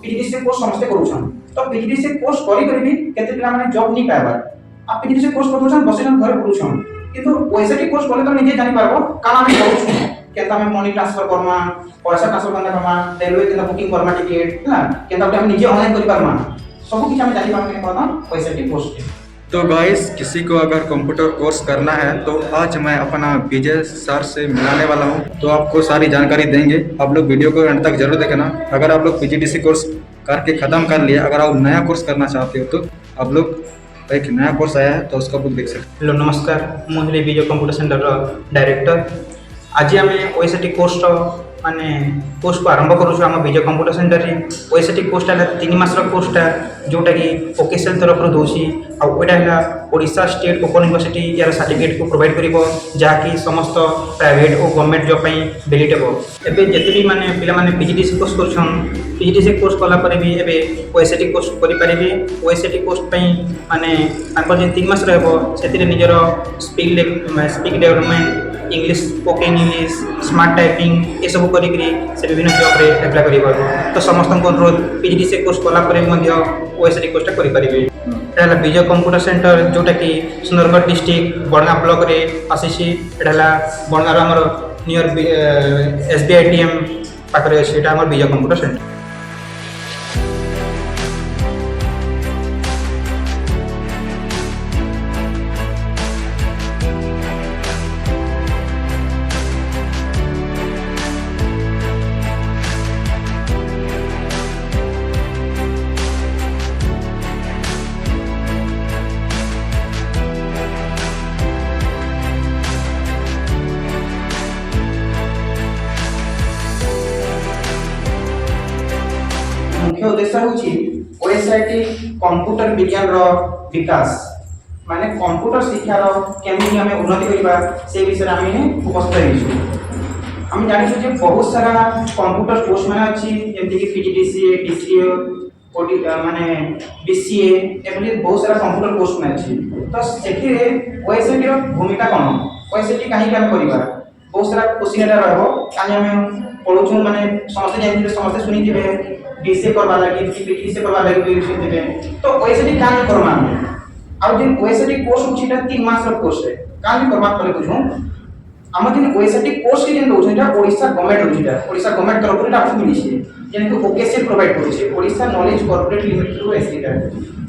PGDC course समस्त करूछन तो PGDC course करी करी भी केते पिला माने जॉब नि पाइबा आ पीजीडीसी कोर्स करूछन बसिन घर पढुछन किंतु ओएसटी कोर्स करले तो निजे जानि पारबो काना हम करूछु केता हम मनी ट्रांसफर करमा पैसा ट्रांसफर करना करमा रेलवे केता बुकिंग करमा टिकट ना केता हम निजे ऑनलाइन करि पारमा सब किछ हम जानि पारबो केना ओएसटी कोर्स। तो गाइस किसी को अगर कंप्यूटर कोर्स करना है तो आज मैं अपना विजय सर से मिलाने वाला हूं, तो आपको सारी जानकारी देंगे। आप लोग वीडियो को अंत तक जरूर देखना। अगर आप लोग पीजीडीसी कोर्स करके ख़त्म कर लिए, अगर आप नया कोर्स करना चाहते हो तो आप लोग एक नया कोर्स आया है तो उसका बुक देख सकते। हेलो नमस्कार, मुझे विजय कंप्यूटर सेंटर डायरेक्टर। आज आम ओएसटी कोर्स माने कोर्स को आरंभ करूँ आम विजय कंप्यूटर सेंटर में। ओएसटी कोर्सटा 3 मास कोर्सटा जोटा कि ओकेसेल तरफ दूसरी आईटा ओडिशा स्टेट ओपन यूनिवर्सिटी यार सर्टिफिकेट को प्रोवाइड कर जहाँकि समस्त प्राइवेट और गवर्नमेंट जॉब बेलिट हे। एवं जिते भी माने पिला माने पीजीडीसी कोर्स कर पीजीडीसी कोर्स कलापर भी एवं ओएसटी कोर्स करेंगे। ओएसटी कोर्स माने 3 मास से निजर speak development English spoken English smart typing ये सब करी से विभिन्न जॉब रे अप्लाई करि पारबो। तो समस्त अनुरोध पीजीडीसी कोर्स कलापर ओएसटी कोर्सटा करेंगे। एटा विजय कंप्यूटर सेंटर जोटा कि सुंदरगढ़ डिस्ट्रिक्ट बड़गा ब्लॉक रे आसी। एटा बड़गार आमर नियर एसबीआई एटीएम पाखरे अछि। एटा आमर विजय कंप्यूटर सेंटर। मुख्य उद्देश्य होची ओएसआईटी कंप्यूटर विज्ञान रो विकास माने कंप्यूटर शिक्षा रो केमि हमें उन्नति करिबा से विषय हमें उपस्थित हिसु। हम जानि छु जे बहुत सारा कंप्यूटर कोर्स माने अछि जेमति कि पीजीडीसी डीसीए ओडी माने बीसीए एभली बहुत सारा कंप्यूटर कोर्स माने अछि। तो सेठी ओएसआईटी रो भूमिका कोन ओएसआईटी काहे काम करिबा बहुत सारा क्वेश्चन एटा रहबो काहे हम पढुछु माने समस्त जानि समस्त सुनि दिबे डीसीए करबा लागि पीजीडीसी करबा लागि विषय देबे। तो ओएसटी काहे करबा आ दिन ओएसटी कोर्स उचिता 3 मास रो कोर्स है काहे करबा करे बुझू। हम दिन ओएसटी कोर्स के दिन दोछ एटा Odisha government Uchida Odisha government तरफ रे आपको मिली छै जेन को ओकेसी प्रोवाइड करै छै ओडिशा नॉलेज कॉर्पोरेट लिमिटेड रो एसीटा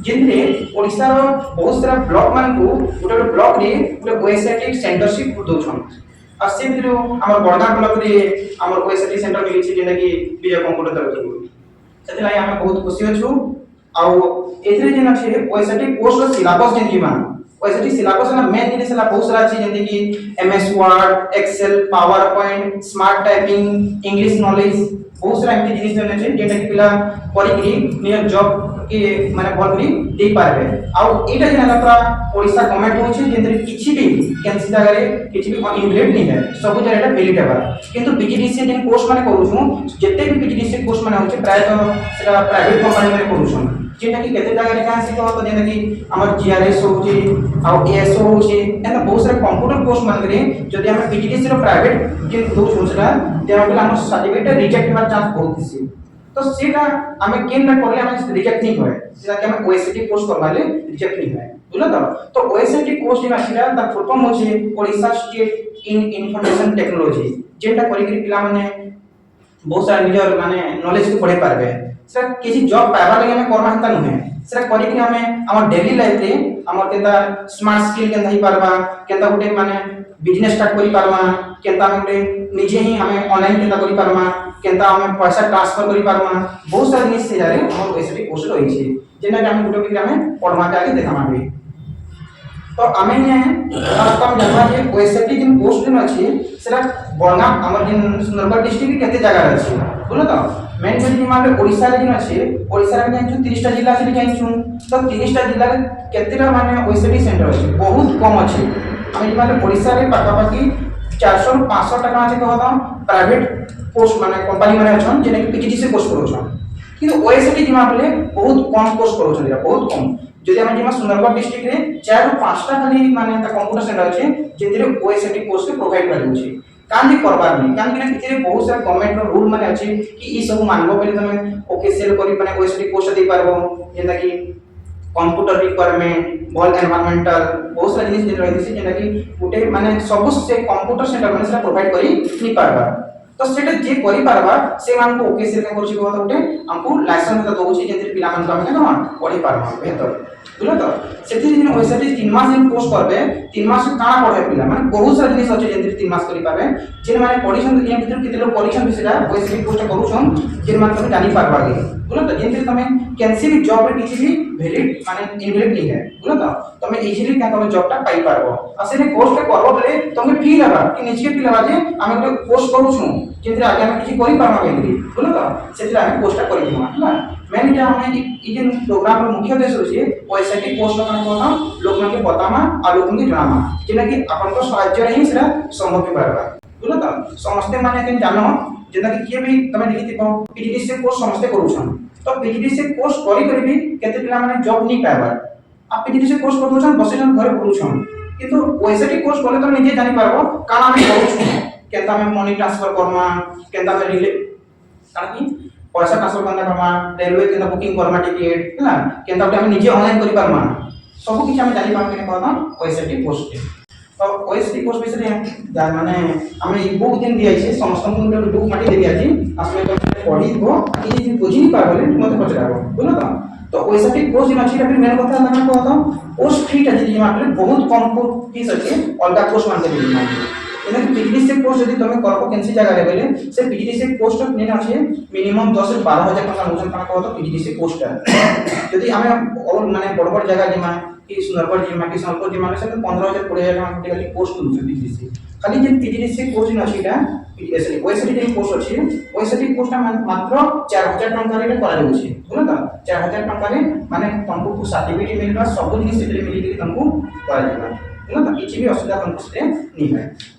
जिनरे ओडिशा रो बहुत सारा ब्लॉक मान को गोटे ब्लॉक रे पूरा ओएसटी सेंटरशिप दोछन आ से भितरो हमर बड़गा ब्लॉक रे हमर ओएसटी सेंटर मिली छै जेना कि विजय कंप्यूटर तरफ से आम बहुत खुशी अच्छु। आउे जेन अच्छे ओएसटी कोर्स रो सिलेबस जेन जीमा ओएसटी सिलेबस ना मेन जिनिस है बहुत सारा अच्छी जेंति कि MS Word Excel PowerPoint smart typing English knowledge बहुत सारा एमती जिनिस जेन अच्छे जेटा कि पिला करिकरी नियर जॉब के माने भलकरी दे पारबे। आउ एटा जेन हमरा ओडिशा गवर्नमेंट होछि जेंति किछि भी कैंसी जगह रे किछि भी इनग्रेड नहीं है सब जगह एटा वैलिड है। किंतु पीजीडीसी जेन कोर्स माने करूछु जते भी पीजीडीसी कोर्स माने होछि प्राय तो सेटा प्राइवेट कंपनी माने करूछु जेटा कि केते जगह रे कांसी को तो जेना कि हमर जीआरएस होछि आउ एएसओ होछि एना बहुत सारा कंप्यूटर कोर्स माने रे जदि हम पीजीडीसी रो प्राइवेट जेन दोछु सेटा जेना कि हमर सर्टिफिकेट रिजेक्ट होबार चांस बहुत बेसी। तो सेटा हमें केन ना करले हमें रिजेक्ट नहीं होय सेटा कि हमें ओएसटी कोर्स करवाले रिजेक्ट नहीं होय बुझला। तो ओएसटी कोर्स जे आसीला ता फुल फॉर्म होछि Odisha state in information technology जेटा करिकरी पिला माने बहुत सारा निजर माने नॉलेज को पढ़े पारबे सेटा किछि जॉब पाइबा लागि हमें करना हता नुहे सेटा करिकरी हमें हमर डेली लाइफ रे हमर केता स्मार्ट स्किल केन ही पारबा केता गुटे माने बिजनेस स्टार्ट करि पारमा केता गुटे निजे ही हमें ऑनलाइन केता करि पारमा केता हमें पैसा ट्रांसफर करि पारमा बहुत सारा जिनिस से जारे हमर ओएसटी कोर्स रहि छै जेना कि हम गुटे कि हमें पढ़मा के आगे देखा माबे। तो आमे ने हम जानबा जे ओएसटी जिन पोस्ट दिन अछि सेटा बड़गा हमर जिन सुंदरगढ़ डिस्ट्रिक्ट केते जगह अछि बोलो तो मेन जे माने ओडिसा रे जिन अछि ओडिसा रे जानि 30 टा जिला से जानि छु तो 30 टा जिला रे केतेटा माने ओएसटी सेंटर अछि बहुत कम अछि। हम माने ओडिसा रे पाकापाकी 400 500 टका अछि कहता प्राइवेट पोस्ट माने कंपनी माने अछन जेने कि पीजीडीसी कोर्स करोछन किंतु ओएसटी जिमा बोले बहुत कम कोर्स करोछन बहुत कम। जदि हम जिमा सुंदरगढ़ डिस्ट्रिक्ट रे 4 5 टा खाली माने ता कंप्यूटर सेंटर अछि जेतिरे ओएसटी कोर्स के प्रोवाइड करै छै कांदी करबार नहीं कांदी ना किते बहुत सारा गवर्नमेंट रो रूल माने अछि कि ई सब मानबो पहिले तमे ओकेसीएल करी माने ओएसडी पोस्ट दे पारबो जेंदा कि कंप्यूटर रिक्वायरमेंट भल एनवायरमेंटल बहुत सारा जिनिस रही जेंदा कि गुटे माने सब से कंप्यूटर सेंटर माने से प्रोवाइड करी नि पारबा तो सेटा जे करि पारबा से मान को ओकेसीएल का करछि बहुत गुटे हमको लाइसेंस दे दोछि जेंति पिला मान का ना पढ़ी पारबा बेहतर बुझलो तो सेति दिन ओएसडी 3 मास इन कोर्स करबे 3 मास काना पढ़े पिला माने बहुत सारा जिनिस अछि जेंति 3 मास करि पाबे जे माने पढिसन या भीतर किते लोग पढिसन बिसेला ओएसडी पोस्ट करूछन जे माने तमे जानि पारबा के बुझलो तो जेंति तमे कैंसी भी जॉब रे किछि भी वैलिड माने इनवैलिड नहीं है बुझलो तो तमे इजीली का तमे जॉब टा पाई पारबो आ सेने कोर्स टा करबो बले तमे फील हबा कि निजे फील हबा जे आमे ଗୋଟେ कोर्स करूछु जेंति आगे आमे किछि करि पारबा बेली बुझलो तो सेति आमे कोर्स टा करि दिमा हला मेन जे आमे ई जे प्रोग्राम रो मुख्य उद्देश्य होछि ओएसडी कोर्स टा कोन लोक मन के बतामा आ लोक मन के जनामा जेना कि आपन को साहाय्य रे ही सेरा संभव हो पारबा बुझलो तो समस्त माने के जानो जेना कि किए भी तमे देखिथिबो पीजीडीसी कोर्स समस्त करूछन तो पीजीडीसी कोर्स करी भी केते पिला माने जॉब नहीं पाबा आ पीजीडीसी कोर्स करूछन बसिजन घरे पढुछन किंतु ओएसडी कोर्स करले तो निजे जानि पारबो काना हम करूछु केता में मनी ट्रांसफर करमा केता में रिले काना कि पैसा ट्रांसफर करना करमा रेलवे केता बुकिंग करमा टिकट हला केता हम निजे ऑनलाइन करि पारमा सब किछ हम जानि पाम केने कहता ओएसडी कोर्स के तो ओएसडी कोर्स विषय माने हम ई बुक दिन दिया छै समस्त को बुक माटी दे दिया छै असले पढ़ी दो कि बुझी नहीं पारबले मते पचराबो बुझलो तो ओएसडी कोर्स इन अछि फिर मेन कथा ना कहता कोर्स फी टा जे माने बहुत कम फीस अछि अलगा कोर्स मान के दिना एना पीजीडीसी कोर्स यदि तमे करबो केनसी जगह रे बेले से पीजीडीसी कोर्स टा नेना अछि मिनिमम 10 से 12000 टका नउछन का कहतो पीजीडीसी कोर्स टा यदि हमें और माने बड़ बड़ जगह जिमा कि सुंदरगढ़ जिमा कि सोनपुर जिमा से 15000 20000 टका खाली कोर्स नउछन पीजीडीसी खाली जे पीजीडीसी कोर्स इन अछि टा पीजीडीसी ओएसडी जे कोर्स अछि ओएसडी कोर्स टा मात्र 4000 टका रे करा जाउछि बुझलो तो 4000 टका रे माने तुमको सर्टिफिकेट मिलबा सब जिनिस से मिली के तुमको करा जाबा बुझलो तो किछि भी असुविधा तुमको से नहीं है।